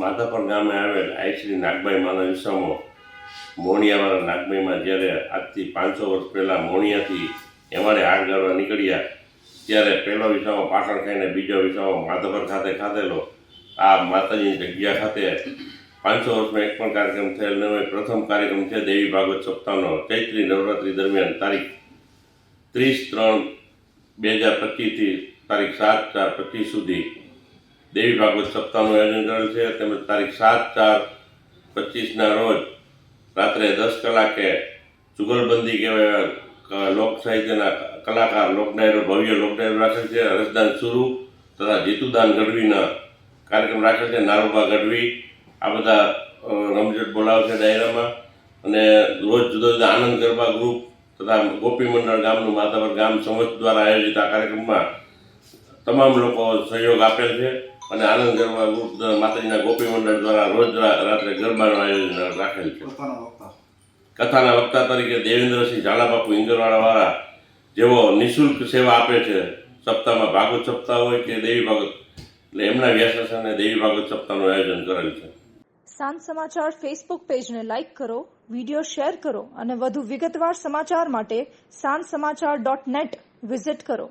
માધાપર ગામે આવેલ આઈ નાગબાઈ માના વિસામો મોણિયાવાળા નાગબાઈમાં જ્યારે આજથી 500 વર્ષ પહેલાં મોણિયાથી એવાડે હાડ ગાળવા નીકળ્યા ત્યારે પહેલો વિસામો પાટણ ખાઈને બીજો વિસામો માધાપર ખાતે ખાધેલો. આ માતાજીની જગ્યા ખાતે 500 વર્ષમાં એક પણ કાર્યક્રમ થયેલ ન હોય. પ્રથમ કાર્યક્રમ છે દેવી ભાગવત સપ્તાહનો ચૈત્રી નવરાત્રિ દરમિયાન તારીખ 30/3/2025 થી તારીખ 7/4/25 સુધી દેવી ભાગવત સપ્તાહનું આયોજન કરેલ છે. તેમજ તારીખ 7/4/25ના રોજ રાત્રે 10 કલાકે જુગલબંધી કહેવાય લોક સાહિત્યના કલાકાર લોકડાયરો ભવ્ય લોકડાયરો રાખેલ છે. હર્ષદાન સુરુ તથા જીતુદાન ગઢવીના કાર્યક્રમ રાખેલ છે. નારુબા ગઢવી આ બધા રમઝટ બોલાવશે ડાયરામાં. અને રોજ જુદા જુદા આનંદ ગરબા ગ્રુપ તથા ગોપી મંડળ ગામનું માધાપર ગામ સમજ દ્વારા આયોજિત આ કાર્યક્રમમાં તમામ લોકો સહયોગ આપેલ છે. અને આનંદ ગરબા ગ્રુપ માતાજીના ગોપી મંડળ દ્વારા રોજ રાત્રે ગરબાનું આયોજન રાખેલ છે. કથાના વક્તા તરીકે દેવેન્દ્રસિંહ ઝાલાબાપુ ઇંગરવાડાવાળા જેઓ નિઃશુલ્ક સેવા આપે છે. સપ્તાહમાં ભાગવત સપ્તાહ હોય કે દેવી ભાગવત, એટલે એમના વ્યાસને દેવી ભાગવત સપ્તાહનું આયોજન કરેલ છે. સાંજ સમાચાર ફેસબુક પેજને લાઇક કરો, વિડીયો શેર કરો અને વધુ વિગતવાર સમાચાર માટે sanssamachar.net વિઝિટ કરો.